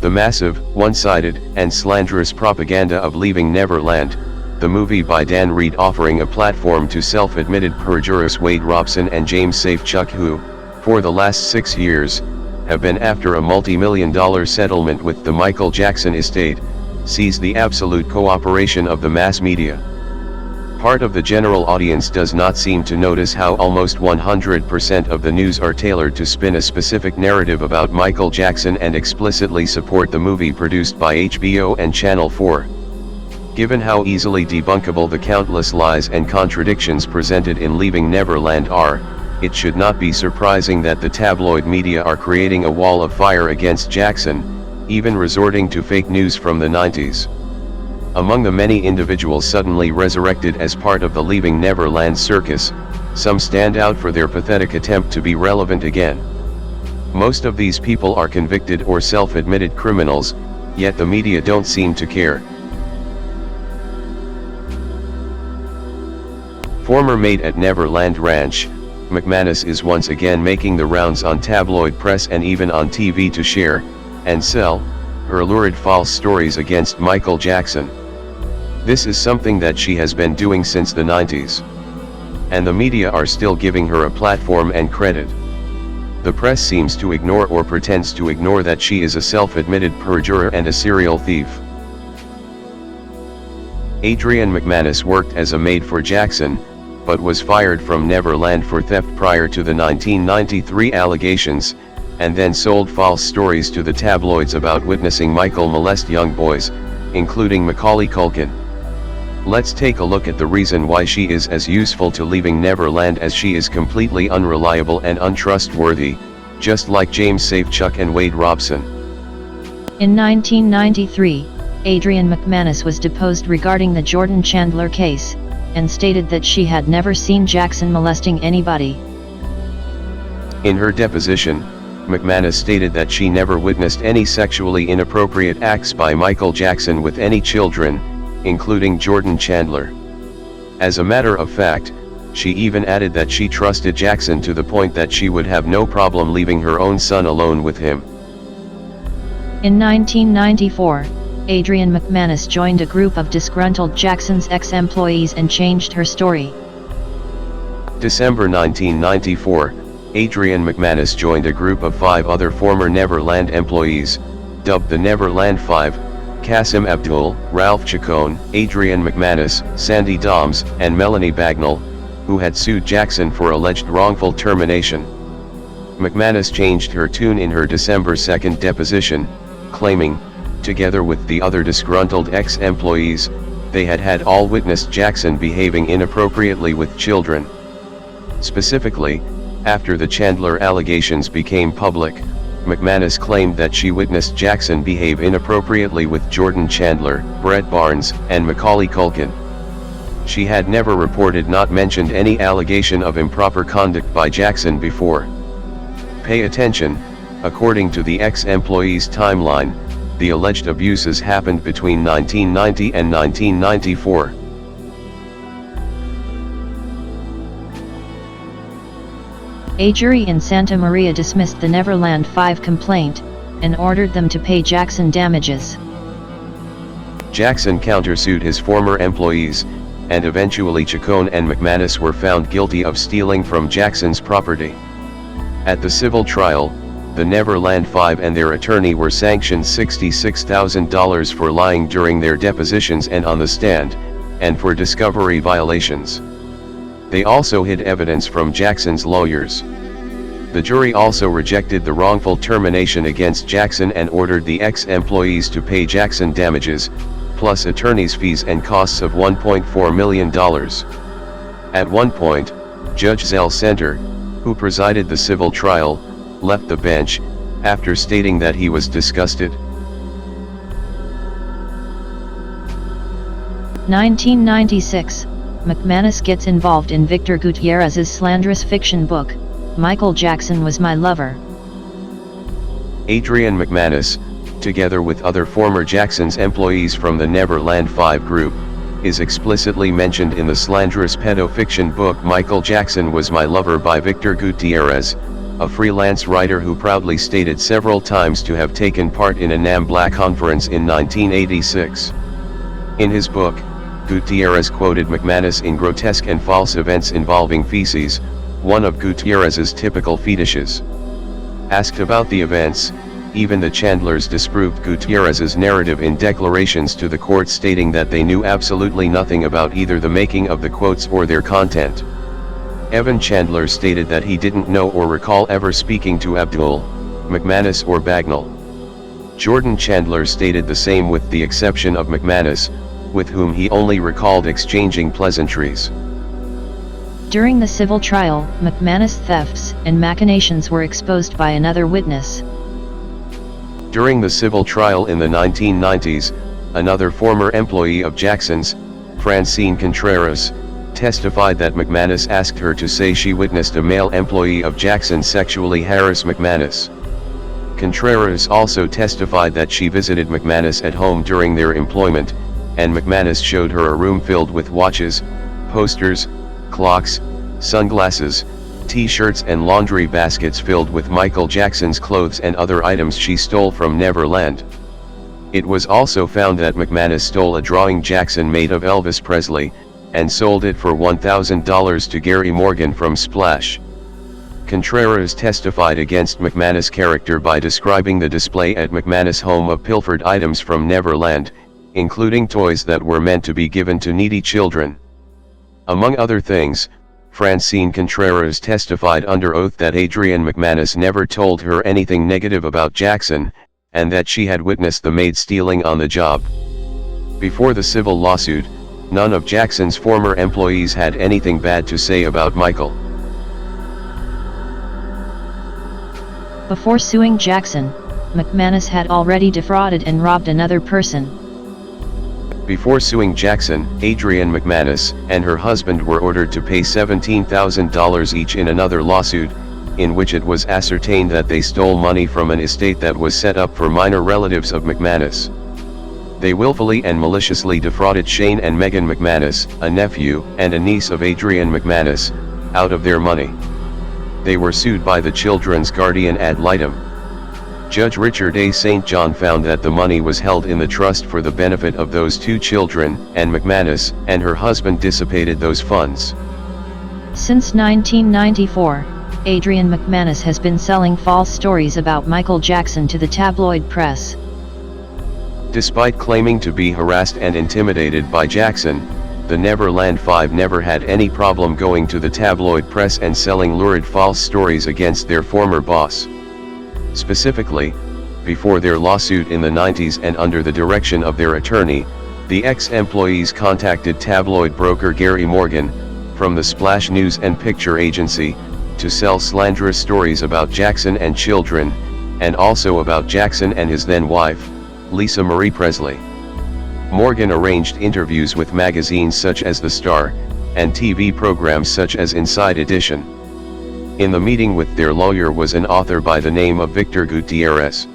The massive, one-sided, and slanderous propaganda of Leaving Neverland, the movie by Dan Reed offering a platform to self-admitted perjurers Wade Robson and James Safechuck who, for the last 6 years, have been after a multi-million-dollar settlement with the Michael Jackson estate, sees the absolute cooperation of the mass media. Part of the general audience does not seem to notice how almost 100% of the news are tailored to spin a specific narrative about Michael Jackson and explicitly support the movie produced by HBO and Channel 4. Given how easily debunkable the countless lies and contradictions presented in Leaving Neverland are, it should not be surprising that the tabloid media are creating a wall of fire against Jackson, even resorting to fake news from the 90s. Among the many individuals suddenly resurrected as part of the Leaving Neverland circus, some stand out for their pathetic attempt to be relevant again. Most of these people are convicted or self-admitted criminals, yet the media don't seem to care. Former mate at Neverland Ranch, McManus is once again making the rounds on tabloid press and even on TV to share, and sell, her lurid false stories against Michael Jackson. This is something that she has been doing since the 90s. And the media are still giving her a platform and credit. The press seems to ignore or pretends to ignore that she is a self-admitted perjurer and a serial thief. Adrian McManus worked as a maid for Jackson, but was fired from Neverland for theft prior to the 1993 allegations, and then sold false stories to the tabloids about witnessing Michael molest young boys, including Macaulay Culkin. Let's take a look at the reason why she is as useful to Leaving Neverland as she is completely unreliable and untrustworthy, just like James Safechuck and Wade Robson. In 1993, Adrian McManus was deposed regarding the Jordan Chandler case, and stated that she had never seen Jackson molesting anybody. In her deposition, McManus stated that she never witnessed any sexually inappropriate acts by Michael Jackson with any children, including Jordan Chandler. As a matter of fact, she even added that she trusted Jackson to the point that she would have no problem leaving her own son alone with him. In 1994, Adrian McManus joined a group of disgruntled Jackson's ex-employees and changed her story. December 1994, Adrian McManus joined a group of 5 other former Neverland employees, dubbed the Neverland Five: Kasim Abdul, Ralph Chacon, Adrian McManus, Sandy Doms, and Melanie Bagnall, who had sued Jackson for alleged wrongful termination. McManus changed her tune in her December 2 deposition, claiming, together with the other disgruntled ex-employees, they had all witnessed Jackson behaving inappropriately with children. Specifically, after the Chandler allegations became public, McManus claimed that she witnessed Jackson behave inappropriately with Jordan Chandler, Brett Barnes, and Macaulay Culkin. She had never reported not mentioned any allegation of improper conduct by Jackson before. Pay attention, according to the ex-employee's timeline, the alleged abuses happened between 1990 and 1994. A jury in Santa Maria dismissed the Neverland Five complaint, and ordered them to pay Jackson damages. Jackson countersued his former employees, and eventually Chacon and McManus were found guilty of stealing from Jackson's property. At the civil trial, the Neverland Five and their attorney were sanctioned $66,000 for lying during their depositions and on the stand, and for discovery violations. They also hid evidence from Jackson's lawyers. The jury also rejected the wrongful termination against Jackson and ordered the ex-employees to pay Jackson damages, plus attorney's fees and costs of $1.4 million. At one point, Judge Zell Center, who presided the civil trial, left the bench, after stating that he was disgusted. 1996, McManus gets involved in Victor Gutierrez's slanderous fiction book, Michael Jackson Was My Lover. Adrian McManus, together with other former Jackson's employees from the Neverland Five group, is explicitly mentioned in the slanderous pedofiction book Michael Jackson Was My Lover by Victor Gutierrez, a freelance writer who proudly stated several times to have taken part in a NAMBLA conference in 1986. In his book, Gutierrez quoted McManus in grotesque and false events involving feces, one of Gutierrez's typical fetishes. Asked about the events, even the Chandlers disproved Gutierrez's narrative in declarations to the court, stating that they knew absolutely nothing about either the making of the quotes or their content. Evan Chandler stated that he didn't know or recall ever speaking to Abdul, McManus or Bagnall. Jordan Chandler stated the same with the exception of McManus, with whom he only recalled exchanging pleasantries. During the civil trial, McManus' thefts and machinations were exposed by another witness. During the civil trial in the 1990s, another former employee of Jackson's, Francine Contreras, testified that McManus asked her to say she witnessed a male employee of Jackson sexually harass McManus. Contreras also testified that she visited McManus at home during their employment, and McManus showed her a room filled with watches, posters, clocks, sunglasses, t-shirts and laundry baskets filled with Michael Jackson's clothes and other items she stole from Neverland. It was also found that McManus stole a drawing Jackson made of Elvis Presley, and sold it for $1,000 to Gary Morgan from Splash. Contreras testified against McManus' character by describing the display at McManus' home of pilfered items from Neverland, including toys that were meant to be given to needy children. Among other things, Francine Contreras testified under oath that Adrian McManus never told her anything negative about Jackson, and that she had witnessed the maid stealing on the job. Before the civil lawsuit, none of Jackson's former employees had anything bad to say about Michael. Before suing Jackson, McManus had already defrauded and robbed another person. Before suing Jackson, Adrienne McManus and her husband were ordered to pay $17,000 each in another lawsuit, in which it was ascertained that they stole money from an estate that was set up for minor relatives of McManus. They willfully and maliciously defrauded Shane and Megan McManus, a nephew and a niece of Adrienne McManus, out of their money. They were sued by the children's guardian ad litem. Judge Richard A. St. John found that the money was held in the trust for the benefit of those two children, and McManus and her husband dissipated those funds. Since 1994, Adrian McManus has been selling false stories about Michael Jackson to the tabloid press. Despite claiming to be harassed and intimidated by Jackson, the Neverland Five never had any problem going to the tabloid press and selling lurid false stories against their former boss. Specifically, before their lawsuit in the 90s and under the direction of their attorney, the ex-employees contacted tabloid broker Gary Morgan, from the Splash News and Picture Agency, to sell slanderous stories about Jackson and children, and also about Jackson and his then-wife, Lisa Marie Presley. Morgan arranged interviews with magazines such as The Star, and TV programs such as Inside Edition. In the meeting with their lawyer was an author by the name of Victor Gutierrez.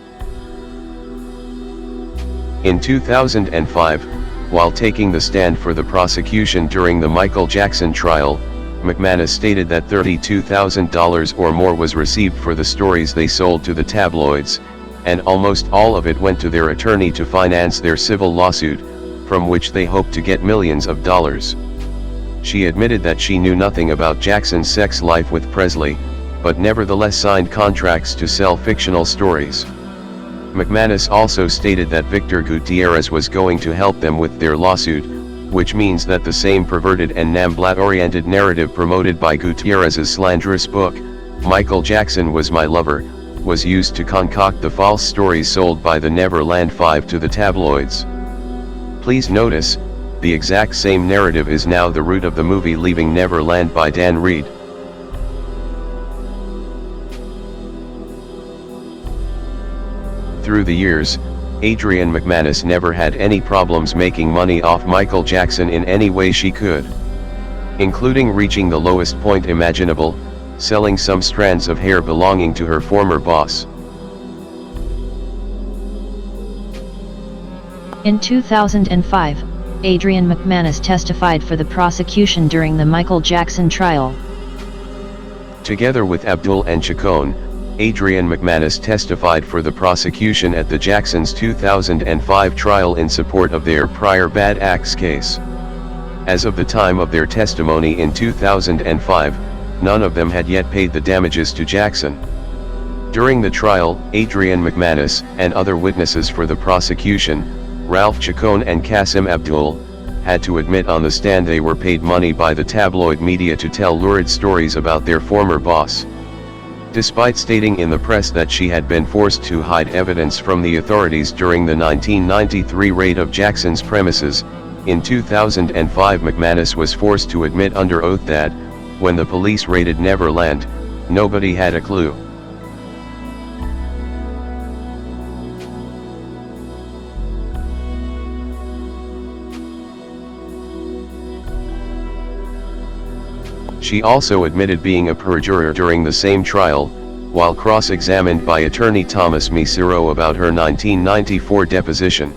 In 2005, while taking the stand for the prosecution during the Michael Jackson trial, McManus stated that $32,000 or more was received for the stories they sold to the tabloids, and almost all of it went to their attorney to finance their civil lawsuit, from which they hoped to get millions of dollars. She admitted that she knew nothing about Jackson's sex life with Presley, but nevertheless signed contracts to sell fictional stories. McManus also stated that Victor Gutierrez was going to help them with their lawsuit, which means that the same perverted and NAMBLA-oriented narrative promoted by Gutierrez's slanderous book, Michael Jackson Was My Lover, was used to concoct the false stories sold by the Neverland Five to the tabloids. Please notice, the exact same narrative is now the root of the movie Leaving Neverland by Dan Reed. Through the years, Adrienne McManus never had any problems making money off Michael Jackson in any way she could, including reaching the lowest point imaginable, selling some strands of hair belonging to her former boss. In 2005, Adrian McManus testified for the prosecution during the Michael Jackson trial. Together with Abdul and Chacon, Adrian McManus testified for the prosecution at the Jacksons' 2005 trial in support of their prior bad acts case. As of the time of their testimony in 2005, none of them had yet paid the damages to Jackson. During the trial, Adrian McManus and other witnesses for the prosecution, Ralph Chacon and Qasim Abdul, had to admit on the stand they were paid money by the tabloid media to tell lurid stories about their former boss. Despite stating in the press that she had been forced to hide evidence from the authorities during the 1993 raid of Jackson's premises, in 2005 McManus was forced to admit under oath that, when the police raided Neverland, nobody had a clue. She also admitted being a perjurer during the same trial, while cross-examined by attorney Thomas Misero about her 1994 deposition.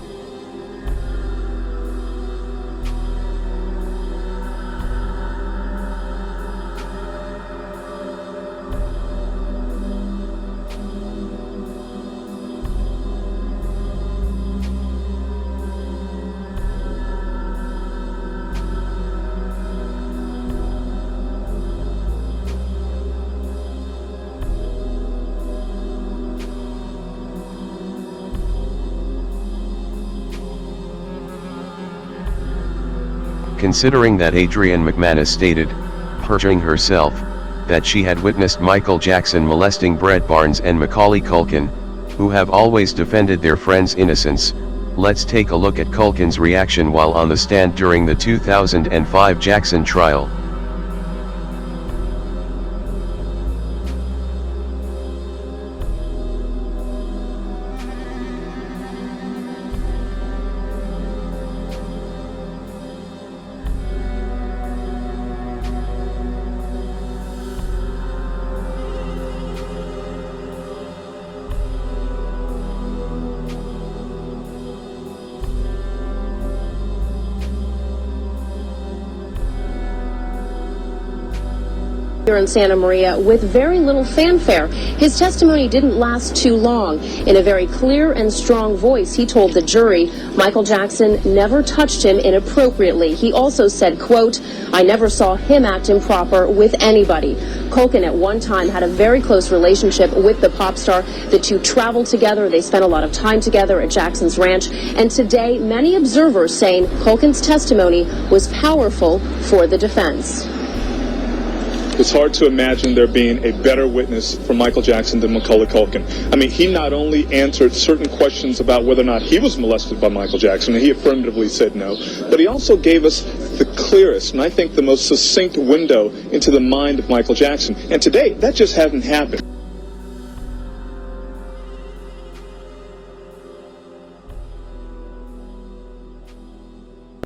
Considering that Adrian McManus stated, perjuring herself, that she had witnessed Michael Jackson molesting Brett Barnes and Macaulay Culkin, who have always defended their friend's innocence, let's take a look at Culkin's reaction while on the stand during the 2005 Jackson trial. Here in Santa Maria with very little fanfare. His testimony didn't last too long. In a very clear and strong voice, he told the jury Michael Jackson never touched him inappropriately. He also said, quote, "I never saw him act improper with anybody." Culkin at one time had a very close relationship with the pop star. The two traveled together. They spent a lot of time together at Jackson's ranch. And today, many observers saying Culkin's testimony was powerful for the defense. It's hard to imagine there being a better witness for Michael Jackson than Macaulay Culkin. I mean, he not only answered certain questions about whether or not he was molested by Michael Jackson, and he affirmatively said no, but he also gave us the clearest and I think the most succinct window into the mind of Michael Jackson. And today, that just hasn't happened.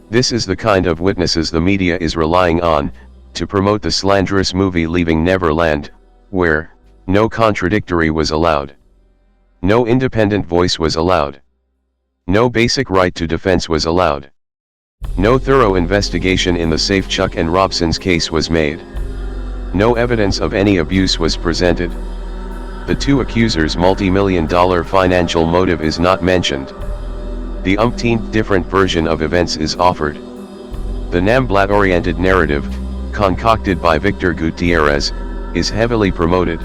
This is the kind of witnesses the media is relying on to promote the slanderous movie Leaving Neverland, where no contradictory was allowed. No independent voice was allowed. No basic right to defense was allowed. No thorough investigation in the Safechuck and Robson's case was made. No evidence of any abuse was presented. The two accusers' multi-million-dollar financial motive is not mentioned. The umpteenth different version of events is offered. The Namblat-oriented narrative, concocted by Victor Gutierrez, is heavily promoted.